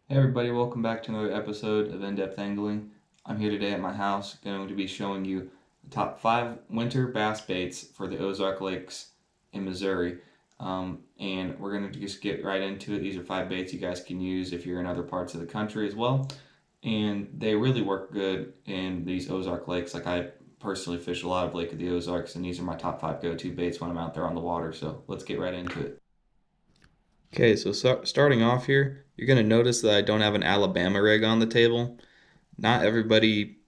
Hey everybody, welcome back to another episode of In-Depth Angling. I'm here today at my house, going to be showing you the top 5 winter bass baits for the Ozark Lakes in Missouri. And we're going to just get right into it. These are 5 baits you guys can use if you're in other parts of the country as well. And they really work good in these Ozark Lakes. Like I personally fish a lot of Lake of the Ozarks, and these are my top 5 go-to baits when I'm out there on the water. So let's get right into it. Okay, so starting off here, you're going to notice that I don't have an Alabama rig on the table. Not everybody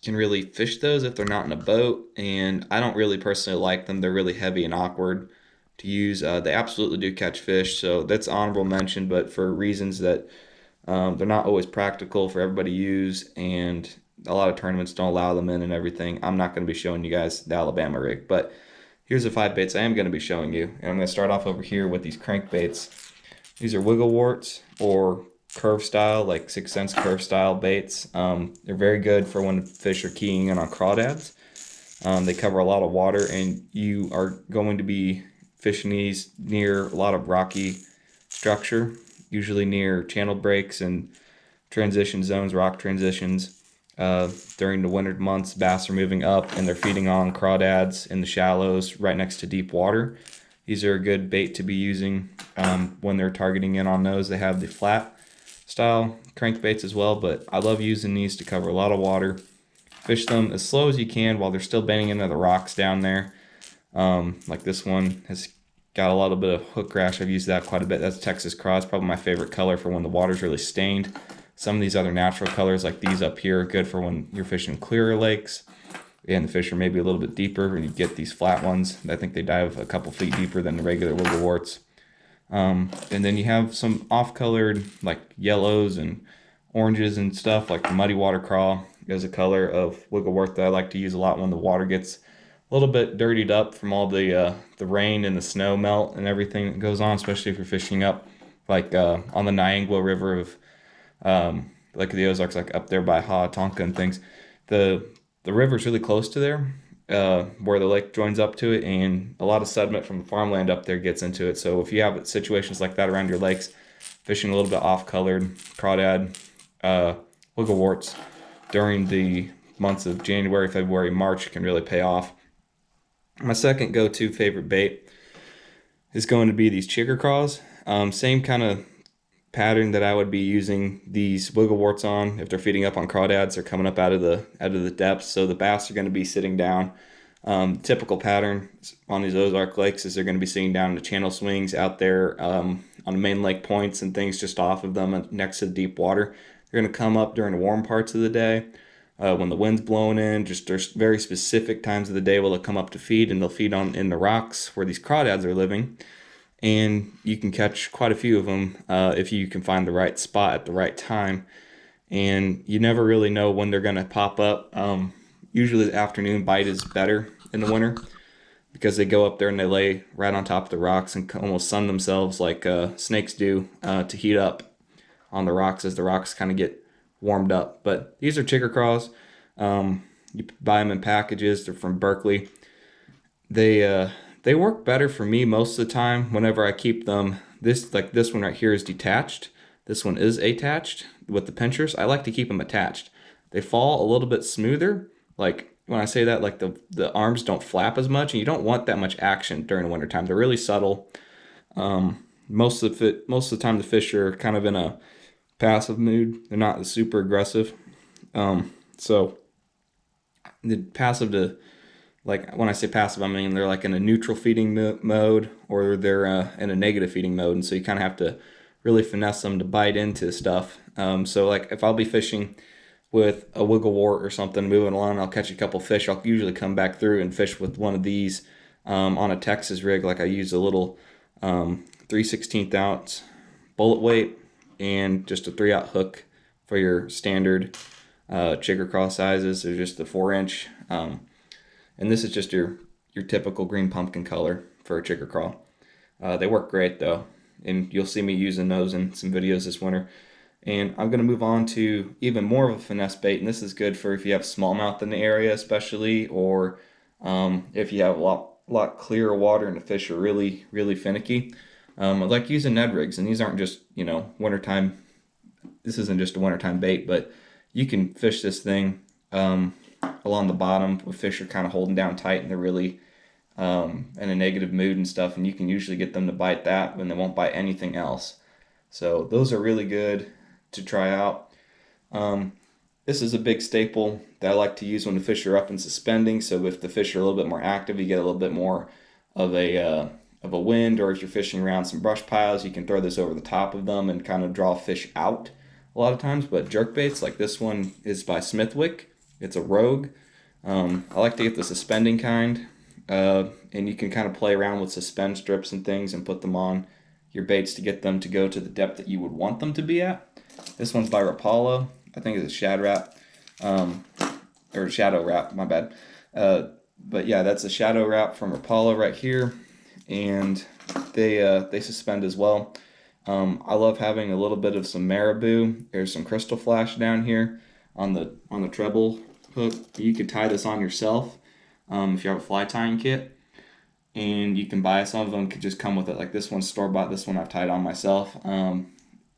can really fish those if they're not in a boat, and I don't really personally like them. They're really heavy and awkward to use. They absolutely do catch fish, so that's honorable mention, but for reasons that they're not always practical for everybody to use, and a lot of tournaments don't allow them in and everything. I'm not going to be showing you guys the Alabama rig, but here's the 5 baits I am going to be showing you. And I'm going to start off over here with these crankbaits. These are wiggle warts or curve style, like 6 cents curve style baits. They're very good for when fish are keying in on crawdads. They cover a lot of water, and you are going to be fishing these near a lot of rocky structure, usually near channel breaks and transition zones, rock transitions. During the winter months, bass are moving up and they're feeding on crawdads in the shallows right next to deep water. These are a good bait to be using when they're targeting in on those. They have the flat style crankbaits as well, but I love using these to cover a lot of water. Fish them as slow as you can while they're still banging into the rocks down there. Like this one has got a little bit of hook rash. I've used that quite a bit. That's Texas Craws, probably my favorite color for when the water's really stained. Some of these other natural colors like these up here are good for when you're fishing clearer lakes and the fish are maybe a little bit deeper and you get these flat ones. I think they dive a couple feet deeper than the regular wiggle warts. And then you have some off-colored like yellows and oranges and stuff, like the muddy water craw is a color of wiggle wort that I like to use a lot when the water gets a little bit dirtied up from all the rain and the snow melt and everything that goes on, especially if you're fishing up like on the Niangua River of like the Ozarks, like up there by Hawatonka and things. The the river's really close to there, where the lake joins up to it, and a lot of sediment from the farmland up there gets into it. So if you have situations like that around your lakes, fishing a little bit off-colored crawdad, wiggle warts during the months of January, February, March can really pay off. My second go-to favorite bait is going to be these chigger craws. Same kind of pattern that I would be using these wiggle warts on if they're feeding up on crawdads. They're coming up out of the depths, so the bass are going to be sitting down. Typical pattern on these Ozark lakes is they're going to be sitting down in the channel swings out there on the main lake points and things just off of them next to the deep water. They're going to come up during the warm parts of the day. When the wind's blowing in, just there's very specific times of the day where they'll come up to feed, and they'll feed on in the rocks where these crawdads are living, and you can catch quite a few of them if you can find the right spot at the right time. And you never really know when they're going to pop up. Usually the afternoon bite is better in the winter because they go up there and they lay right on top of the rocks and almost sun themselves like snakes do to heat up on the rocks as the rocks kind of get warmed up. But these are chigger craws. You buy them in packages. They're from Berkeley. They work better for me most of the time whenever I keep them. This one right here is detached. This one is attached with the pinchers. I like to keep them attached. They fall a little bit smoother. Like when I say that, like the arms don't flap as much, and you don't want that much action during the wintertime. They're really subtle. Most of the time the fish are kind of in a passive mood. They're not super aggressive. So the passive to like when I say passive, I mean they're like in a neutral feeding mode or they're in a negative feeding mode, and so you kind of have to really finesse them to bite into stuff. So like if I'll be fishing with a wiggle wart or something, moving along, I'll catch a couple fish. I'll usually come back through and fish with one of these on a Texas rig. Like I use a little 3/16 ounce bullet weight and just a 3/0 hook for your standard chigger craw sizes. They're just the 4-inch. And this is just your typical green pumpkin color for a chigger craw. They work great though, and you'll see me using those in some videos this winter. And I'm going to move on to even more of a finesse bait, and this is good for if you have smallmouth in the area especially, or if you have a lot clearer water and the fish are really finicky. I like using Ned rigs, and these aren't just wintertime this isn't just a wintertime bait, but you can fish this thing along the bottom with fish are kind of holding down tight and they're really in a negative mood and stuff, and you can usually get them to bite that when they won't bite anything else. So those are really good to try out. This is a big staple that I like to use when the fish are up and suspending. So if the fish are a little bit more active, you get a little bit more of a wind, or if you're fishing around some brush piles, you can throw this over the top of them and kind of draw fish out a lot of times. But jerk baits like this one is by Smithwick. It's a Rogue. I like to get the suspending kind, and you can kind of play around with suspend strips and things and put them on your baits to get them to go to the depth that you would want them to be at. This one's by Rapala. I think it's a shad wrap, or shadow wrap, my bad. But yeah, that's a shadow wrap from Rapala right here, and they suspend as well. I love having a little bit of some marabou. There's some crystal flash down here on the treble hook. You could tie this on yourself if you have a fly tying kit, and you can buy some of them. Could just come with it. Like this one's store bought. This one I've tied on myself.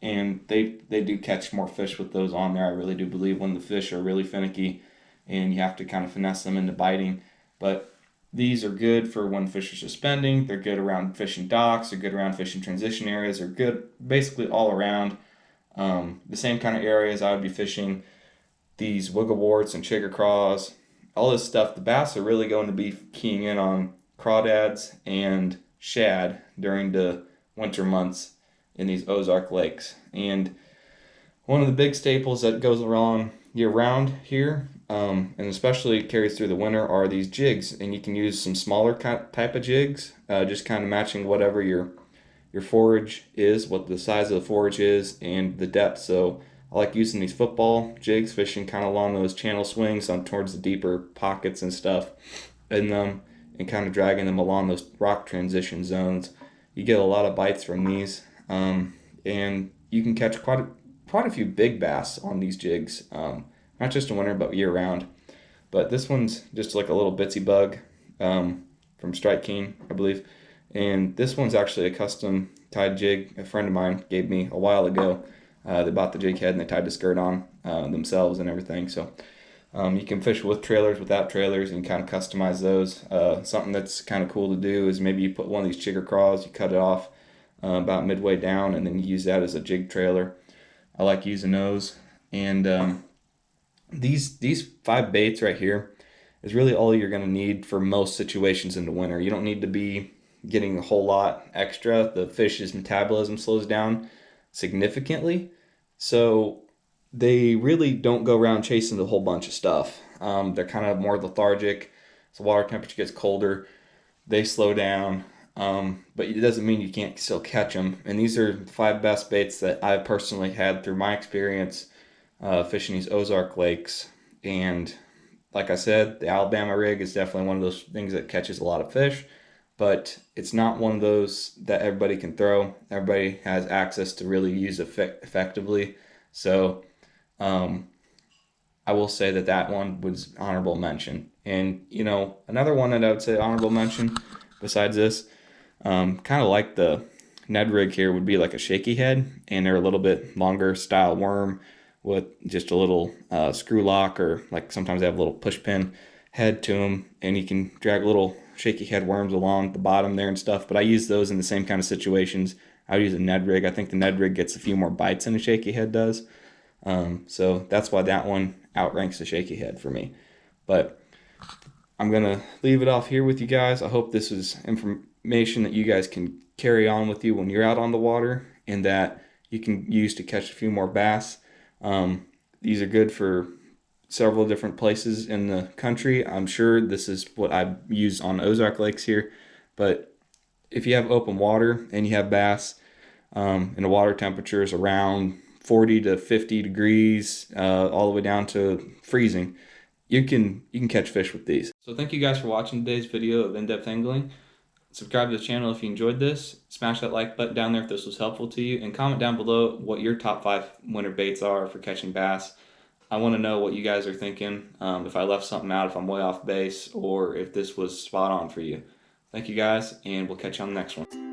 And they do catch more fish with those on there. I really do believe when the fish are really finicky and you have to kind of finesse them into biting. But these are good for when fish are suspending. They're good around fishing docks. They're good around fishing transition areas. They're good basically all around. The same kind of areas I would be fishing these wiggleworts and chigger craws. All this stuff, the bass are really going to be keying in on crawdads and shad during the winter months in these Ozark lakes. And one of the big staples that goes around year round here, and especially carries through the winter, are these jigs. And you can use some smaller type of jigs, just kind of matching whatever your forage is, what the size of the forage is, and the depth. So I like using these football jigs, fishing kind of along those channel swings on towards the deeper pockets and stuff in them, and kind of dragging them along those rock transition zones. You get a lot of bites from these. And you can catch quite a few big bass on these jigs, not just in winter but year round. But this one's just like a little bitsy bug from Strike King, I believe, and this one's actually a custom tied jig a friend of mine gave me a while ago. They bought the jig head and they tied the skirt on themselves and everything. So you can fish with trailers, without trailers, and kind of customize those. Something that's kind of cool to do is maybe you put one of these chigger craws, you cut it off about midway down, and then you use that as a jig trailer. I like using those. And these 5 baits right here is really all you're going to need for most situations in the winter. You don't need to be getting a whole lot extra. The fish's metabolism slows down significantly, so they really don't go around chasing a whole bunch of stuff. They're kind of more lethargic. As the water temperature gets colder, they slow down. But it doesn't mean you can't still catch them. And these are the 5 best baits that I've personally had through my experience fishing these Ozark lakes. And like I said, the Alabama rig is definitely one of those things that catches a lot of fish, but it's not one of those that everybody can throw. Everybody has access to really use effectively. So I will say that one was honorable mention. And another one that I would say honorable mention besides this, kind of like the Ned rig here, would be like a shaky head, and they're a little bit longer style worm with just a little screw lock, or like sometimes they have a little push pin head to them, and you can drag little shaky head worms along the bottom there and stuff. But I use those in the same kind of situations. I would use a Ned rig. I think the Ned rig gets a few more bites than a shaky head does, so that's why that one outranks the shaky head for me. But I'm gonna leave it off here with you guys. I hope this was information that you guys can carry on with you when you're out on the water, and that you can use to catch a few more bass. These are good for several different places in the country. I'm sure this is what I use on Ozark lakes here, but if you have open water and you have bass, and the water temperature is around 40 to 50 degrees, all the way down to freezing, you can catch fish with these. So thank you guys for watching today's video of in-depth angling. Subscribe to the channel if you enjoyed this. Smash that like button down there if this was helpful to you, and comment down below what your top 5 winter baits are for catching bass. I want to know what you guys are thinking, if I left something out, if I'm way off base, or if this was spot on for you. Thank you guys, and we'll catch you on the next one.